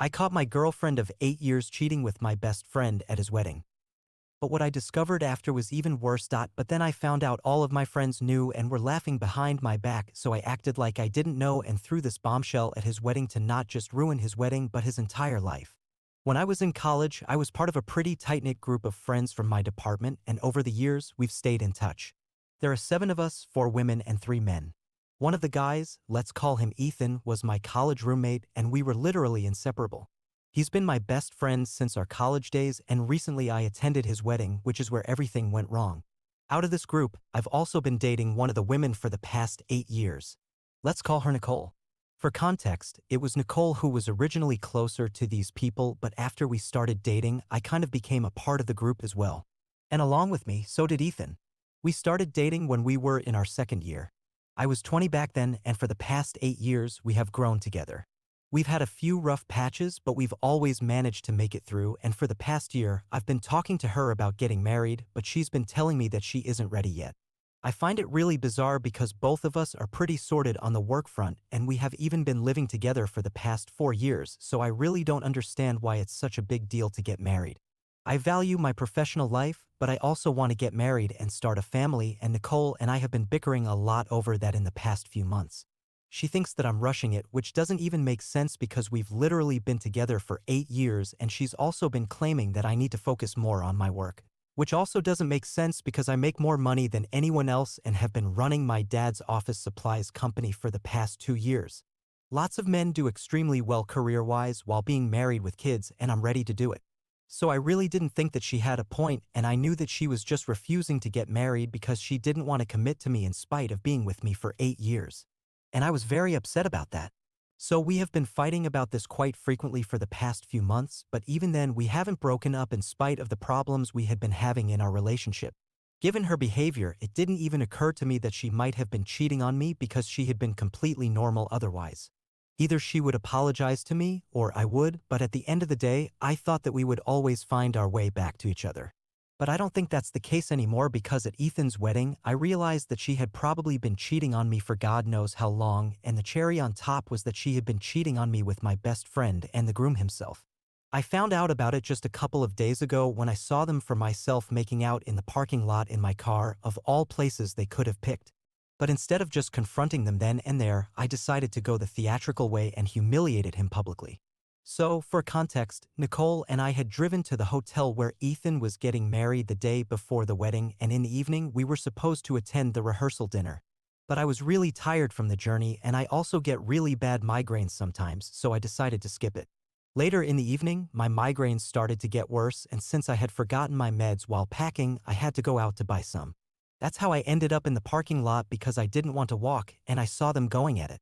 I caught my girlfriend of 8 years cheating with my best friend at his wedding. But what I discovered after was even worse. But then I found out all of my friends knew and were laughing behind my back, so I acted like I didn't know and threw this bombshell at his wedding to not just ruin his wedding but his entire life. When I was in college, I was part of a pretty tight-knit group of friends from my department, and over the years, we've stayed in touch. There are 7 of us, 4 women and 3 men. One of the guys, let's call him Ethan, was my college roommate, and we were literally inseparable. He's been my best friend since our college days, and recently I attended his wedding, which is where everything went wrong. Out of this group, I've also been dating one of the women for the past 8 years. Let's call her Nicole. For context, it was Nicole who was originally closer to these people, but after we started dating, I kind of became a part of the group as well. And along with me, so did Ethan. We started dating when we were in our second year. I was 20 back then, and for the past 8 years, we have grown together. We've had a few rough patches, but we've always managed to make it through, and for the past year, I've been talking to her about getting married, but she's been telling me that she isn't ready yet. I find it really bizarre because both of us are pretty sorted on the work front, and we have even been living together for the past 4 years, so I really don't understand why it's such a big deal to get married. I value my professional life, but I also want to get married and start a family, and Nicole and I have been bickering a lot over that in the past few months. She thinks that I'm rushing it, which doesn't even make sense because we've literally been together for 8 years, and she's also been claiming that I need to focus more on my work. Which also doesn't make sense because I make more money than anyone else and have been running my dad's office supplies company for the past 2 years. Lots of men do extremely well career-wise while being married with kids, and I'm ready to do it. So I really didn't think that she had a point, and I knew that she was just refusing to get married because she didn't want to commit to me in spite of being with me for 8 years. And I was very upset about that. So we have been fighting about this quite frequently for the past few months, but even then we haven't broken up in spite of the problems we had been having in our relationship. Given her behavior, it didn't even occur to me that she might have been cheating on me because she had been completely normal otherwise. Either she would apologize to me, or I would, but at the end of the day, I thought that we would always find our way back to each other. But I don't think that's the case anymore because at Ethan's wedding, I realized that she had probably been cheating on me for God knows how long, and the cherry on top was that she had been cheating on me with my best friend and the groom himself. I found out about it just a couple of days ago when I saw them for myself making out in the parking lot in my car, of all places they could have picked. But instead of just confronting them then and there, I decided to go the theatrical way and humiliated him publicly. So, for context, Nicole and I had driven to the hotel where Ethan was getting married the day before the wedding, and in the evening we were supposed to attend the rehearsal dinner. But I was really tired from the journey, and I also get really bad migraines sometimes, so I decided to skip it. Later in the evening, my migraines started to get worse, and since I had forgotten my meds while packing, I had to go out to buy some. That's how I ended up in the parking lot because I didn't want to walk, and I saw them going at it.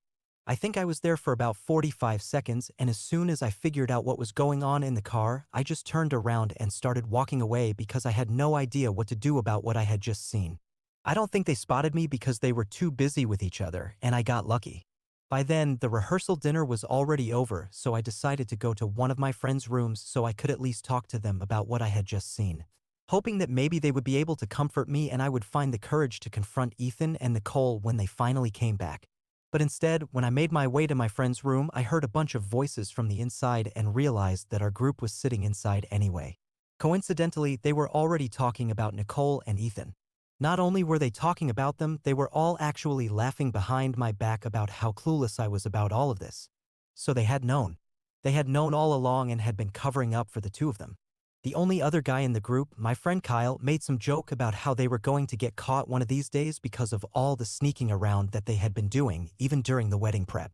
I think I was there for about 45 seconds, and as soon as I figured out what was going on in the car, I just turned around and started walking away because I had no idea what to do about what I had just seen. I don't think they spotted me because they were too busy with each other, and I got lucky. By then, the rehearsal dinner was already over, so I decided to go to one of my friends' rooms so I could at least talk to them about what I had just seen, hoping that maybe they would be able to comfort me and I would find the courage to confront Ethan and Nicole when they finally came back. But instead, when I made my way to my friend's room, I heard a bunch of voices from the inside and realized that our group was sitting inside anyway. Coincidentally, they were already talking about Nicole and Ethan. Not only were they talking about them, they were all actually laughing behind my back about how clueless I was about all of this. So they had known. They had known all along and had been covering up for the two of them. The only other guy in the group, my friend Kyle, made some joke about how they were going to get caught one of these days because of all the sneaking around that they had been doing, even during the wedding prep.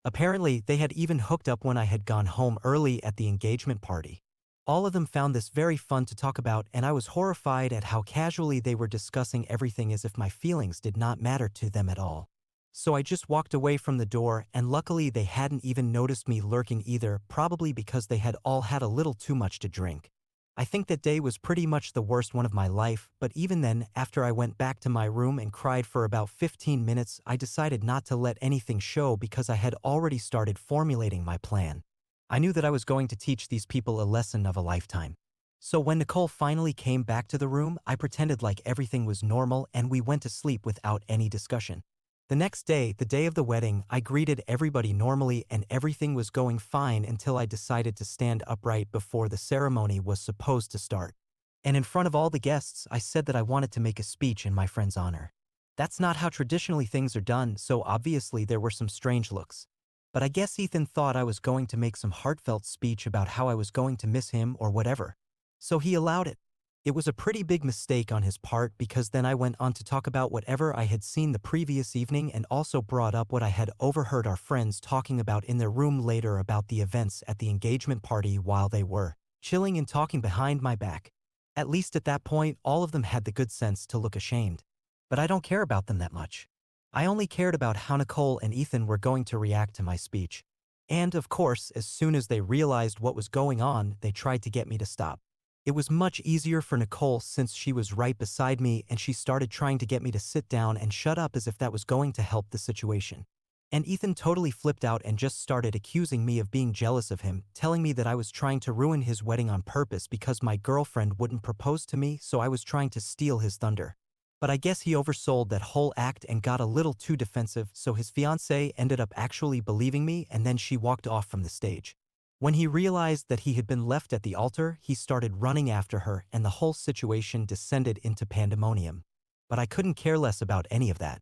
Apparently, they had even hooked up when I had gone home early at the engagement party. All of them found this very fun to talk about, and I was horrified at how casually they were discussing everything as if my feelings did not matter to them at all. So I just walked away from the door, and luckily they hadn't even noticed me lurking either, probably because they had all had a little too much to drink. I think that day was pretty much the worst one of my life, but even then, after I went back to my room and cried for about 15 minutes, I decided not to let anything show because I had already started formulating my plan. I knew that I was going to teach these people a lesson of a lifetime. So when Nicole finally came back to the room, I pretended like everything was normal and we went to sleep without any discussion. The next day, the day of the wedding, I greeted everybody normally and everything was going fine until I decided to stand upright before the ceremony was supposed to start. And in front of all the guests, I said that I wanted to make a speech in my friend's honor. That's not how traditionally things are done, so obviously there were some strange looks. But I guess Ethan thought I was going to make some heartfelt speech about how I was going to miss him or whatever. So he allowed it. It was a pretty big mistake on his part because then I went on to talk about whatever I had seen the previous evening and also brought up what I had overheard our friends talking about in their room later about the events at the engagement party while they were chilling and talking behind my back. At least at that point, all of them had the good sense to look ashamed. But I don't care about them that much. I only cared about how Nicole and Ethan were going to react to my speech. And, of course, as soon as they realized what was going on, they tried to get me to stop. It was much easier for Nicole since she was right beside me and she started trying to get me to sit down and shut up as if that was going to help the situation. And Ethan totally flipped out and just started accusing me of being jealous of him, telling me that I was trying to ruin his wedding on purpose because my girlfriend wouldn't propose to me, so I was trying to steal his thunder. But I guess he oversold that whole act and got a little too defensive, so his fiancée ended up actually believing me and then she walked off from the stage. When he realized that he had been left at the altar, he started running after her and the whole situation descended into pandemonium. But I couldn't care less about any of that.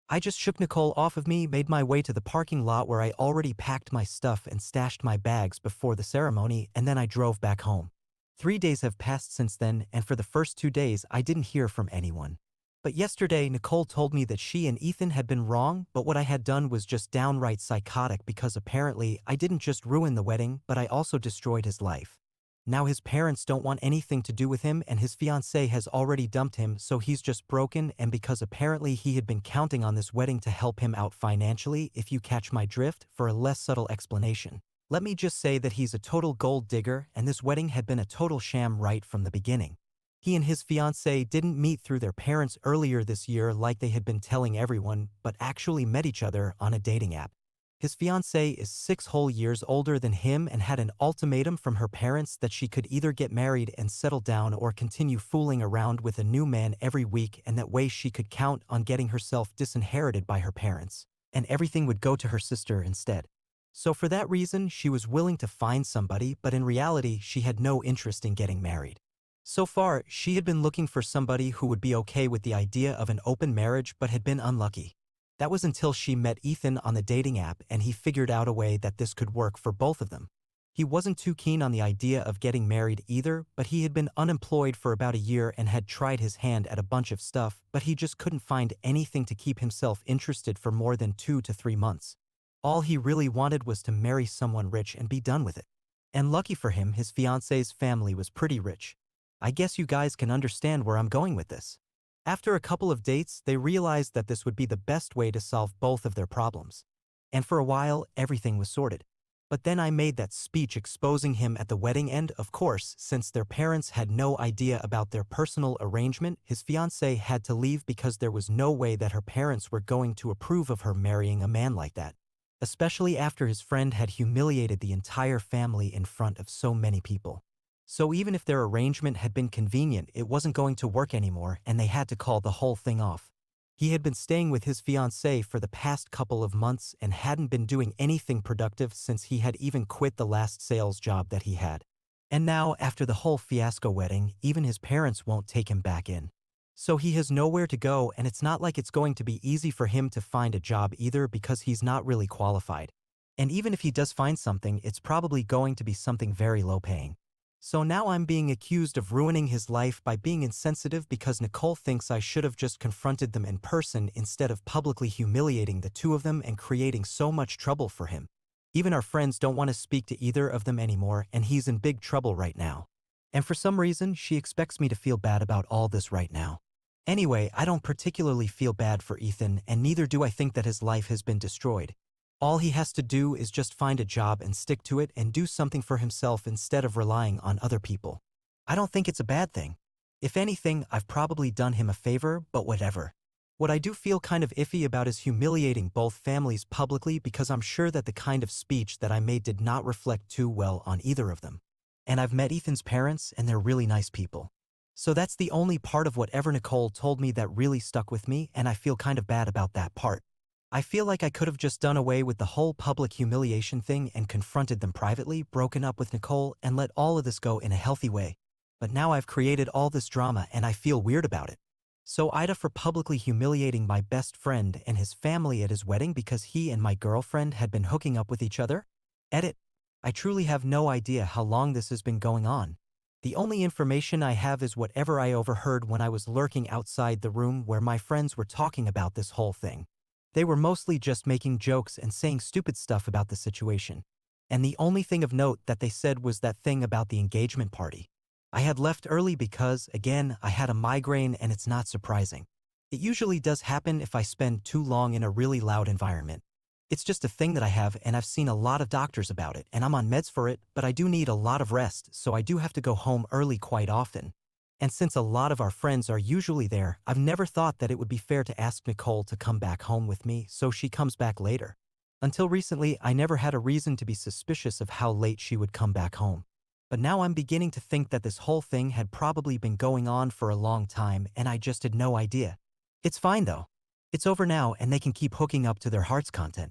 I just shook Nicole off of me, made my way to the parking lot where I already packed my stuff and stashed my bags before the ceremony, and then I drove back home. 3 days have passed since then, and for the first 2 days I didn't hear from anyone. But yesterday, Nicole told me that she and Ethan had been wrong, but what I had done was just downright psychotic because apparently I didn't just ruin the wedding, but I also destroyed his life. Now his parents don't want anything to do with him and his fiancée has already dumped him, so he's just broken, and because apparently he had been counting on this wedding to help him out financially, if you catch my drift, for a less subtle explanation. Let me just say that he's a total gold digger and this wedding had been a total sham right from the beginning. He and his fiancée didn't meet through their parents earlier this year like they had been telling everyone, but actually met each other on a dating app. His fiancée is 6 whole years older than him and had an ultimatum from her parents that she could either get married and settle down or continue fooling around with a new man every week, and that way she could count on getting herself disinherited by her parents, and everything would go to her sister instead. So for that reason, she was willing to find somebody, but in reality, she had no interest in getting married. So far, she had been looking for somebody who would be okay with the idea of an open marriage but had been unlucky. That was until she met Ethan on the dating app and he figured out a way that this could work for both of them. He wasn't too keen on the idea of getting married either, but he had been unemployed for about a year and had tried his hand at a bunch of stuff, but he just couldn't find anything to keep himself interested for more than 2 to 3 months. All he really wanted was to marry someone rich and be done with it. And lucky for him, his fiancée's family was pretty rich. I guess you guys can understand where I'm going with this. After a couple of dates, they realized that this would be the best way to solve both of their problems. And for a while, everything was sorted. But then I made that speech exposing him at the wedding, and, of course, since their parents had no idea about their personal arrangement, his fiancée had to leave because there was no way that her parents were going to approve of her marrying a man like that. Especially after his friend had humiliated the entire family in front of so many people. So even if their arrangement had been convenient, it wasn't going to work anymore and they had to call the whole thing off. He had been staying with his fiancée for the past couple of months and hadn't been doing anything productive since he had even quit the last sales job that he had. And now, after the whole fiasco wedding, even his parents won't take him back in. So he has nowhere to go, and it's not like it's going to be easy for him to find a job either because he's not really qualified. And even if he does find something, it's probably going to be something very low paying. So now I'm being accused of ruining his life by being insensitive because Nicole thinks I should have just confronted them in person instead of publicly humiliating the two of them and creating so much trouble for him. Even our friends don't want to speak to either of them anymore, and he's in big trouble right now. And for some reason, she expects me to feel bad about all this right now. Anyway, I don't particularly feel bad for Ethan, and neither do I think that his life has been destroyed. All he has to do is just find a job and stick to it and do something for himself instead of relying on other people. I don't think it's a bad thing. If anything, I've probably done him a favor, but whatever. What I do feel kind of iffy about is humiliating both families publicly because I'm sure that the kind of speech that I made did not reflect too well on either of them. And I've met Ethan's parents and they're really nice people. So that's the only part of whatever Nicole told me that really stuck with me, and I feel kind of bad about that part. I feel like I could have just done away with the whole public humiliation thing and confronted them privately, broken up with Nicole, and let all of this go in a healthy way. But now I've created all this drama and I feel weird about it. So Ida for publicly humiliating my best friend and his family at his wedding because he and my girlfriend had been hooking up with each other? Edit. I truly have no idea how long this has been going on. The only information I have is whatever I overheard when I was lurking outside the room where my friends were talking about this whole thing. They were mostly just making jokes and saying stupid stuff about the situation. And the only thing of note that they said was that thing about the engagement party. I had left early because, again, I had a migraine and it's not surprising. It usually does happen if I spend too long in a really loud environment. It's just a thing that I have and I've seen a lot of doctors about it and I'm on meds for it, but I do need a lot of rest, so I do have to go home early quite often. And since a lot of our friends are usually there, I've never thought that it would be fair to ask Nicole to come back home with me so she comes back later. Until recently, I never had a reason to be suspicious of how late she would come back home. But now I'm beginning to think that this whole thing had probably been going on for a long time and I just had no idea. It's fine though. It's over now and they can keep hooking up to their heart's content.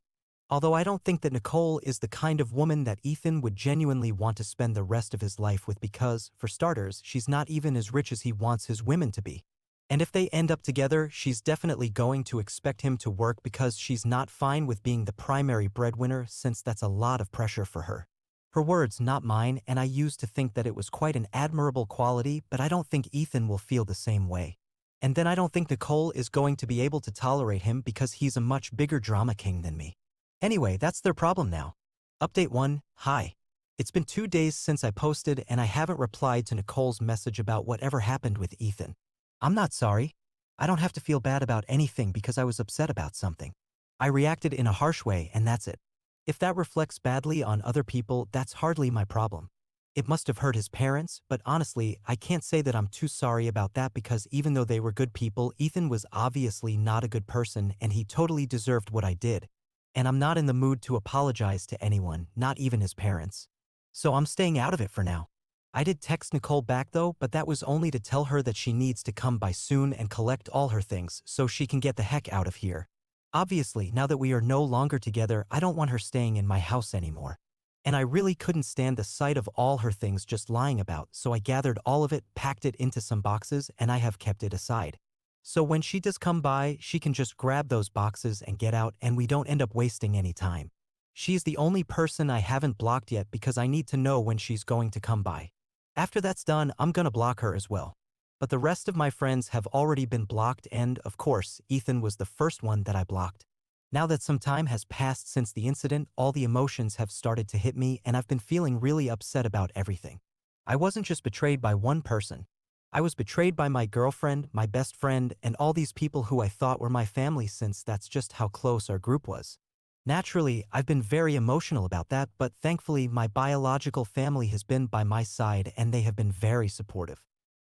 Although I don't think that Nicole is the kind of woman that Ethan would genuinely want to spend the rest of his life with because, for starters, she's not even as rich as he wants his women to be. And if they end up together, she's definitely going to expect him to work because she's not fine with being the primary breadwinner since that's a lot of pressure for her. Her words, not mine, and I used to think that it was quite an admirable quality, but I don't think Ethan will feel the same way. And then I don't think Nicole is going to be able to tolerate him because he's a much bigger drama king than me. Anyway, that's their problem now. Update 1, hi. It's been 2 days since I posted and I haven't replied to Nicole's message about whatever happened with Ethan. I'm not sorry. I don't have to feel bad about anything because I was upset about something. I reacted in a harsh way and that's it. If that reflects badly on other people, that's hardly my problem. It must have hurt his parents, but honestly, I can't say that I'm too sorry about that because even though they were good people, Ethan was obviously not a good person and he totally deserved what I did. And I'm not in the mood to apologize to anyone, not even his parents. So I'm staying out of it for now. I did text Nicole back though, but that was only to tell her that she needs to come by soon and collect all her things so she can get the heck out of here. Obviously, now that we are no longer together, I don't want her staying in my house anymore. And I really couldn't stand the sight of all her things just lying about, so I gathered all of it, packed it into some boxes, and I have kept it aside. So when she does come by, she can just grab those boxes and get out and we don't end up wasting any time. She's the only person I haven't blocked yet because I need to know when she's going to come by. After that's done, I'm gonna block her as well. But the rest of my friends have already been blocked and, of course, Ethan was the first one that I blocked. Now that some time has passed since the incident, all the emotions have started to hit me and I've been feeling really upset about everything. I wasn't just betrayed by one person. I was betrayed by my girlfriend, my best friend, and all these people who I thought were my family since that's just how close our group was. Naturally, I've been very emotional about that, but thankfully my biological family has been by my side and they have been very supportive.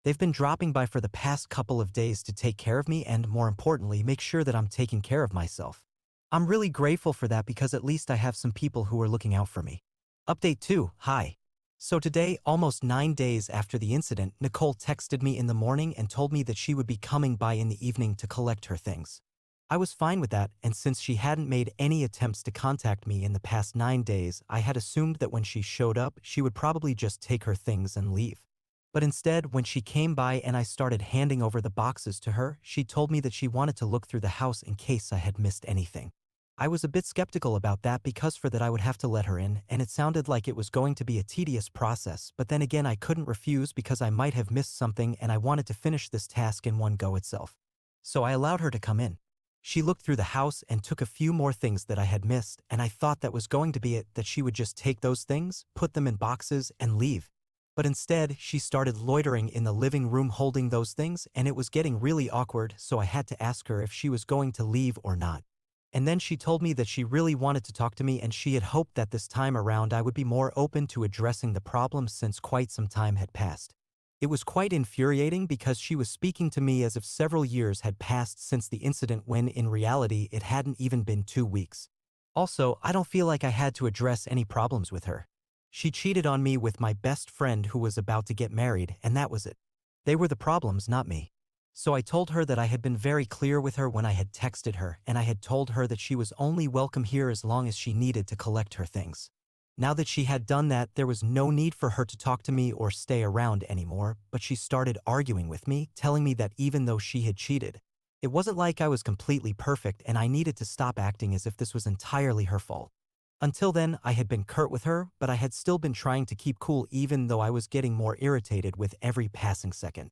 They've been dropping by for the past couple of days to take care of me and, more importantly, make sure that I'm taking care of myself. I'm really grateful for that because at least I have some people who are looking out for me. Update 2, hi. So today, almost 9 days after the incident, Nicole texted me in the morning and told me that she would be coming by in the evening to collect her things. I was fine with that, and since she hadn't made any attempts to contact me in the past 9 days, I had assumed that when she showed up, she would probably just take her things and leave. But instead, when she came by and I started handing over the boxes to her, she told me that she wanted to look through the house in case I had missed anything. I was a bit skeptical about that because for that I would have to let her in, and it sounded like it was going to be a tedious process, but then again I couldn't refuse because I might have missed something and I wanted to finish this task in one go itself. So I allowed her to come in. She looked through the house and took a few more things that I had missed, and I thought that was going to be it, that she would just take those things, put them in boxes, and leave. But instead, she started loitering in the living room holding those things, and it was getting really awkward, so I had to ask her if she was going to leave or not. And then she told me that she really wanted to talk to me and she had hoped that this time around I would be more open to addressing the problem since quite some time had passed. It was quite infuriating because she was speaking to me as if several years had passed since the incident when in reality it hadn't even been 2 weeks. Also, I don't feel like I had to address any problems with her. She cheated on me with my best friend who was about to get married and that was it. They were the problems, not me. So I told her that I had been very clear with her when I had texted her, and I had told her that she was only welcome here as long as she needed to collect her things. Now that she had done that, there was no need for her to talk to me or stay around anymore, but she started arguing with me, telling me that even though she had cheated, it wasn't like I was completely perfect and I needed to stop acting as if this was entirely her fault. Until then, I had been curt with her, but I had still been trying to keep cool even though I was getting more irritated with every passing second.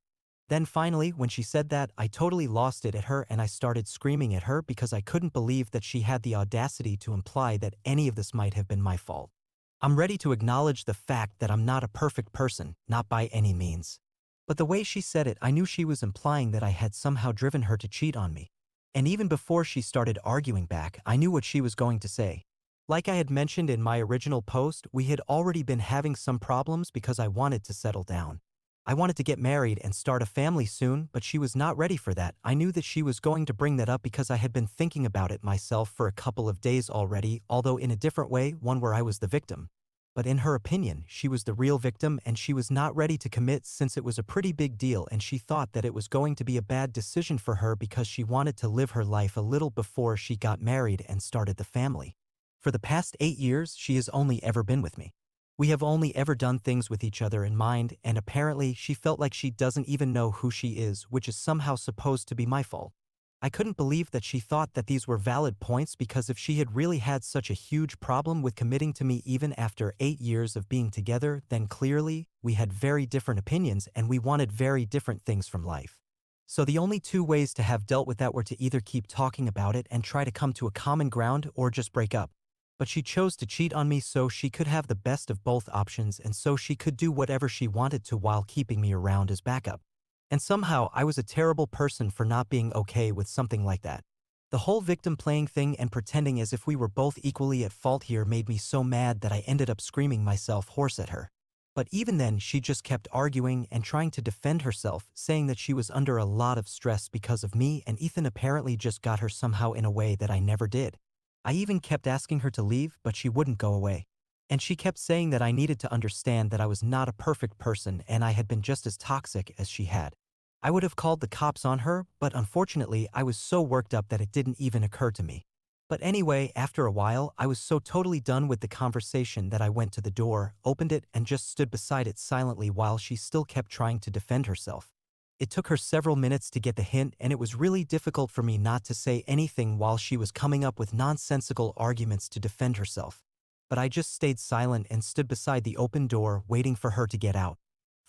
Then finally, when she said that, I totally lost it at her and I started screaming at her because I couldn't believe that she had the audacity to imply that any of this might have been my fault. I'm ready to acknowledge the fact that I'm not a perfect person, not by any means. But the way she said it, I knew she was implying that I had somehow driven her to cheat on me. And even before she started arguing back, I knew what she was going to say. Like I had mentioned in my original post, we had already been having some problems because I wanted to settle down. I wanted to get married and start a family soon, but she was not ready for that. I knew that she was going to bring that up because I had been thinking about it myself for a couple of days already, although in a different way, one where I was the victim. But in her opinion, she was the real victim and she was not ready to commit since it was a pretty big deal and she thought that it was going to be a bad decision for her because she wanted to live her life a little before she got married and started the family. For the past 8 years, she has only ever been with me. We have only ever done things with each other in mind, and apparently she felt like she doesn't even know who she is, which is somehow supposed to be my fault. I couldn't believe that she thought that these were valid points because if she had really had such a huge problem with committing to me even after 8 years of being together, then clearly, we had very different opinions and we wanted very different things from life. So the only two ways to have dealt with that were to either keep talking about it and try to come to a common ground or just break up. But she chose to cheat on me so she could have the best of both options and so she could do whatever she wanted to while keeping me around as backup. And somehow I was a terrible person for not being okay with something like that. The whole victim playing thing and pretending as if we were both equally at fault here made me so mad that I ended up screaming myself hoarse at her. But even then she just kept arguing and trying to defend herself, saying that she was under a lot of stress because of me and Ethan apparently just got her somehow in a way that I never did. I even kept asking her to leave, but she wouldn't go away. And she kept saying that I needed to understand that I was not a perfect person and I had been just as toxic as she had. I would have called the cops on her, but unfortunately I was so worked up that it didn't even occur to me. But anyway, after a while, I was so totally done with the conversation that I went to the door, opened it, and just stood beside it silently while she still kept trying to defend herself. It took her several minutes to get the hint, and it was really difficult for me not to say anything while she was coming up with nonsensical arguments to defend herself. But I just stayed silent and stood beside the open door, waiting for her to get out.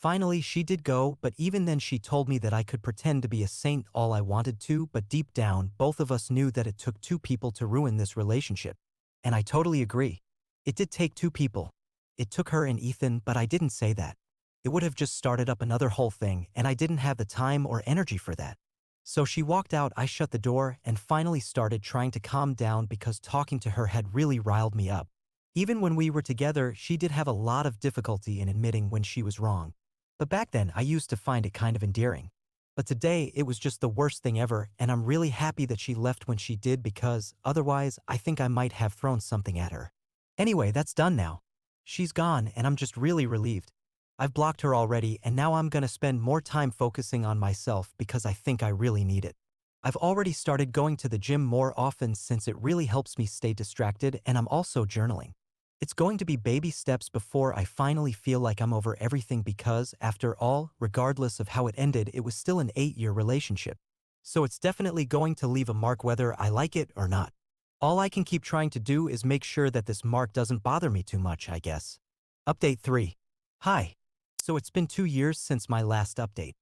Finally, she did go, but even then she told me that I could pretend to be a saint all I wanted to, but deep down, both of us knew that it took two people to ruin this relationship. And I totally agree. It did take two people. It took her and Ethan, but I didn't say that. It would have just started up another whole thing, and I didn't have the time or energy for that. So she walked out, I shut the door, and finally started trying to calm down because talking to her had really riled me up. Even when we were together, she did have a lot of difficulty in admitting when she was wrong. But back then, I used to find it kind of endearing. But today, it was just the worst thing ever, and I'm really happy that she left when she did because, otherwise, I think I might have thrown something at her. Anyway, that's done now. She's gone, and I'm just really relieved. I've blocked her already and now I'm gonna spend more time focusing on myself because I think I really need it. I've already started going to the gym more often since it really helps me stay distracted and I'm also journaling. It's going to be baby steps before I finally feel like I'm over everything because, after all, regardless of how it ended, it was still an 8-year relationship. So it's definitely going to leave a mark whether I like it or not. All I can keep trying to do is make sure that this mark doesn't bother me too much, I guess. Update 3. Hi. So it's been 2 years since my last update.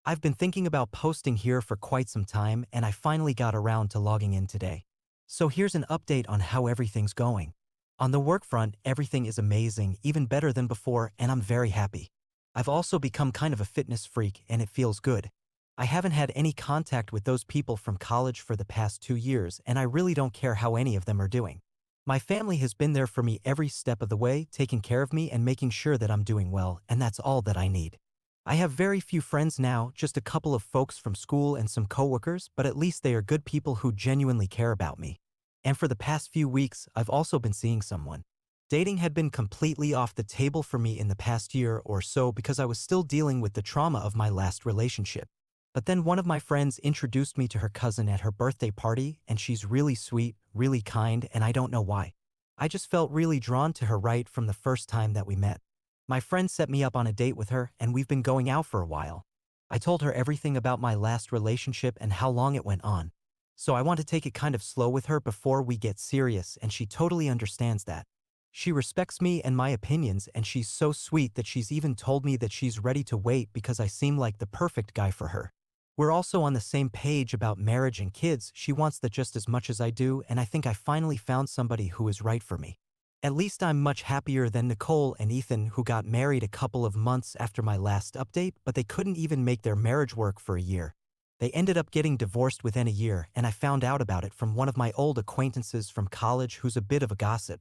I've been thinking about posting here for quite some time and I finally got around to logging in today. So here's an update on how everything's going. On the work front, everything is amazing, even better than before, and I'm very happy. I've also become kind of a fitness freak and it feels good. I haven't had any contact with those people from college for the past 2 years and I really don't care how any of them are doing. My family has been there for me every step of the way, taking care of me and making sure that I'm doing well, and that's all that I need. I have very few friends now, just a couple of folks from school and some coworkers, but at least they are good people who genuinely care about me. And for the past few weeks, I've also been seeing someone. Dating had been completely off the table for me in the past year or so because I was still dealing with the trauma of my last relationship. But then one of my friends introduced me to her cousin at her birthday party, and she's really sweet, really kind, and I don't know why. I just felt really drawn to her right from the first time that we met. My friend set me up on a date with her, and we've been going out for a while. I told her everything about my last relationship and how long it went on. So I want to take it kind of slow with her before we get serious, and she totally understands that. She respects me and my opinions, and she's so sweet that she's even told me that she's ready to wait because I seem like the perfect guy for her. We're also on the same page about marriage and kids. She wants that just as much as I do, and I think I finally found somebody who is right for me. At least I'm much happier than Nicole and Ethan, who got married a couple of months after my last update, but they couldn't even make their marriage work for a year. They ended up getting divorced within a year, and I found out about it from one of my old acquaintances from college who's a bit of a gossip.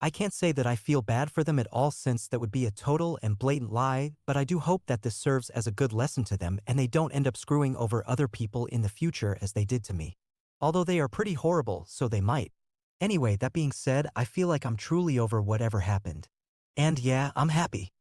I can't say that I feel bad for them at all, since that would be a total and blatant lie, but I do hope that this serves as a good lesson to them and they don't end up screwing over other people in the future as they did to me. Although they are pretty horrible, so they might. Anyway, that being said, I feel like I'm truly over whatever happened. And yeah, I'm happy.